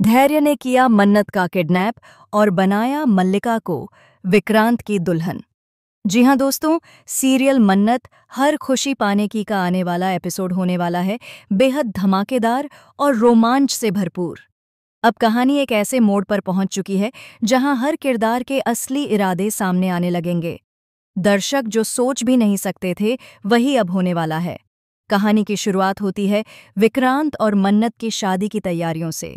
धैर्य ने किया मन्नत का किडनैप और बनाया मल्लिका को विक्रांत की दुल्हन। जी हाँ दोस्तों, सीरियल मन्नत हर खुशी पाने की का आने वाला एपिसोड होने वाला है, बेहद धमाकेदार और रोमांच से भरपूर। अब कहानी एक ऐसे मोड़ पर पहुंच चुकी है जहां हर किरदार के असली इरादे सामने आने लगेंगे। दर्शक जो सोच भी नहीं सकते थे वही अब होने वाला है। कहानी की शुरुआत होती है विक्रांत और मन्नत की शादी की तैयारियों से।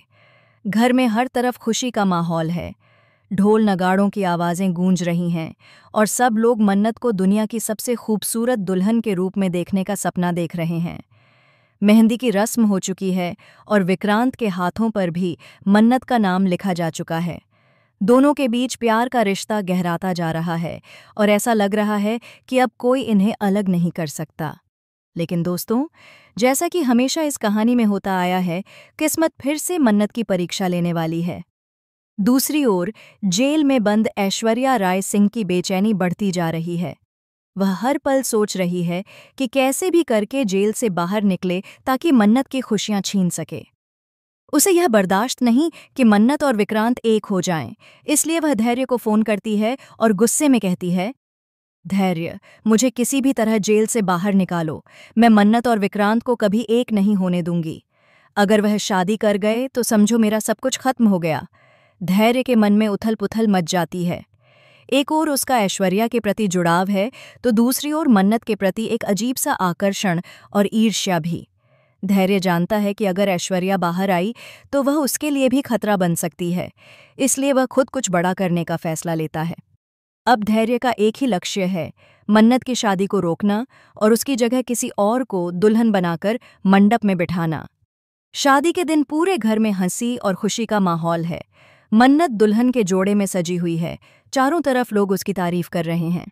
घर में हर तरफ खुशी का माहौल है, ढोल नगाड़ों की आवाज़ें गूंज रही हैं और सब लोग मन्नत को दुनिया की सबसे खूबसूरत दुल्हन के रूप में देखने का सपना देख रहे हैं। मेहंदी की रस्म हो चुकी है और विक्रांत के हाथों पर भी मन्नत का नाम लिखा जा चुका है। दोनों के बीच प्यार का रिश्ता गहराता जा रहा है और ऐसा लग रहा है कि अब कोई इन्हें अलग नहीं कर सकता। लेकिन दोस्तों, जैसा कि हमेशा इस कहानी में होता आया है, किस्मत फिर से मन्नत की परीक्षा लेने वाली है। दूसरी ओर जेल में बंद ऐश्वर्या राय सिंह की बेचैनी बढ़ती जा रही है। वह हर पल सोच रही है कि कैसे भी करके जेल से बाहर निकले ताकि मन्नत की खुशियां छीन सके। उसे यह बर्दाश्त नहीं कि मन्नत और विक्रांत एक हो जाएं, इसलिए वह धैर्य को फोन करती है और गुस्से में कहती है, धैर्य, मुझे किसी भी तरह जेल से बाहर निकालो। मैं मन्नत और विक्रांत को कभी एक नहीं होने दूंगी। अगर वह शादी कर गए तो समझो मेरा सब कुछ खत्म हो गया। धैर्य के मन में उथल पुथल मच जाती है। एक ओर उसका ऐश्वर्या के प्रति जुड़ाव है तो दूसरी ओर मन्नत के प्रति एक अजीब सा आकर्षण और ईर्ष्या भी। धैर्य जानता है कि अगर ऐश्वर्या बाहर आई तो वह उसके लिए भी खतरा बन सकती है, इसलिए वह खुद कुछ बड़ा करने का फैसला लेता है। अब धैर्य का एक ही लक्ष्य है, मन्नत की शादी को रोकना और उसकी जगह किसी और को दुल्हन बनाकर मंडप में बिठाना। शादी के दिन पूरे घर में हंसी और खुशी का माहौल है। मन्नत दुल्हन के जोड़े में सजी हुई है, चारों तरफ लोग उसकी तारीफ कर रहे हैं।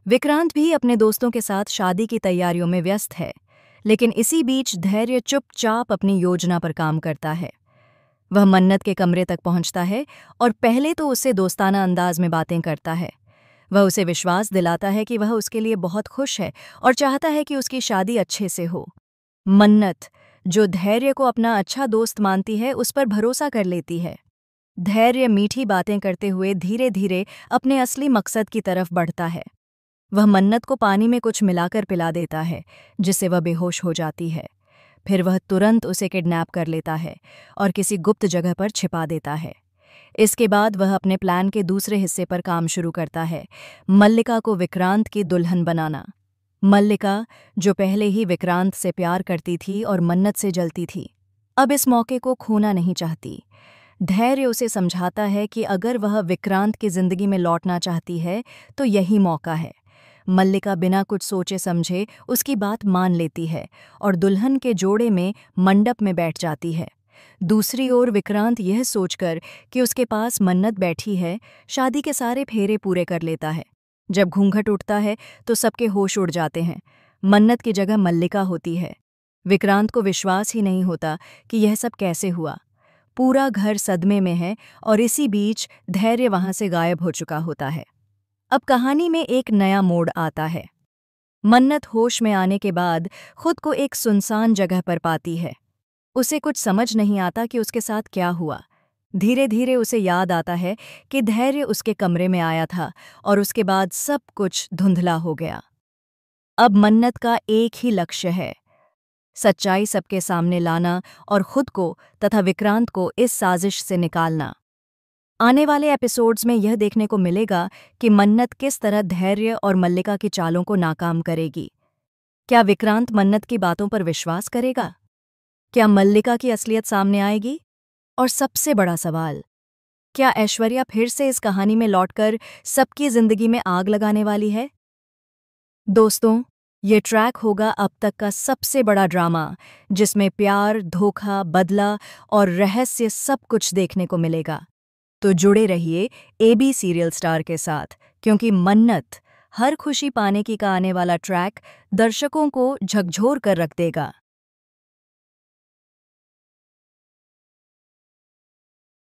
विक्रांत भी अपने दोस्तों के साथ शादी की तैयारियों में व्यस्त है, लेकिन इसी बीच धैर्य चुपचाप अपनी योजना पर काम करता है। वह मन्नत के कमरे तक पहुंचता है और पहले तो उससे दोस्ताना अंदाज में बातें करता है। वह उसे विश्वास दिलाता है कि वह उसके लिए बहुत खुश है और चाहता है कि उसकी शादी अच्छे से हो। मन्नत, जो धैर्य को अपना अच्छा दोस्त मानती है, उस पर भरोसा कर लेती है। धैर्य मीठी बातें करते हुए धीरे धीरे अपने असली मकसद की तरफ बढ़ता है। वह मन्नत को पानी में कुछ मिलाकर पिला देता है, जिससे वह बेहोश हो जाती है। फिर वह तुरंत उसे किडनैप कर लेता है और किसी गुप्त जगह पर छिपा देता है। इसके बाद वह अपने प्लान के दूसरे हिस्से पर काम शुरू करता है, मल्लिका को विक्रांत की दुल्हन बनाना। मल्लिका, जो पहले ही विक्रांत से प्यार करती थी और मन्नत से जलती थी, अब इस मौके को खोना नहीं चाहती। धैर्य उसे समझाता है कि अगर वह विक्रांत की जिंदगी में लौटना चाहती है तो यही मौका है। मल्लिका बिना कुछ सोचे समझे उसकी बात मान लेती है और दुल्हन के जोड़े में मंडप में बैठ जाती है। दूसरी ओर विक्रांत यह सोचकर कि उसके पास मन्नत बैठी है, शादी के सारे फेरे पूरे कर लेता है। जब घूंघट उठता है तो सबके होश उड़ जाते हैं। मन्नत की जगह मल्लिका होती है। विक्रांत को विश्वास ही नहीं होता कि यह सब कैसे हुआ। पूरा घर सदमे में है और इसी बीच धैर्य वहां से गायब हो चुका होता है। अब कहानी में एक नया मोड़ आता है। मन्नत होश में आने के बाद खुद को एक सुनसान जगह पर पाती है। उसे कुछ समझ नहीं आता कि उसके साथ क्या हुआ। धीरे धीरे उसे याद आता है कि धैर्य उसके कमरे में आया था और उसके बाद सब कुछ धुंधला हो गया। अब मन्नत का एक ही लक्ष्य है, सच्चाई सबके सामने लाना और खुद को तथा विक्रांत को इस साजिश से निकालना। आने वाले एपिसोड्स में यह देखने को मिलेगा कि मन्नत किस तरह धैर्य और मल्लिका की चालों को नाकाम करेगी। क्या विक्रांत मन्नत की बातों पर विश्वास करेगा? क्या मल्लिका की असलियत सामने आएगी? और सबसे बड़ा सवाल, क्या ऐश्वर्या फिर से इस कहानी में लौटकर सबकी जिंदगी में आग लगाने वाली है? दोस्तों, ये ट्रैक होगा अब तक का सबसे बड़ा ड्रामा, जिसमें प्यार, धोखा, बदला और रहस्य सब कुछ देखने को मिलेगा। तो जुड़े रहिए AB सीरियल स्टार के साथ, क्योंकि मन्नत हर खुशी पाने की का आने वाला ट्रैक दर्शकों को झकझोर कर रख देगा।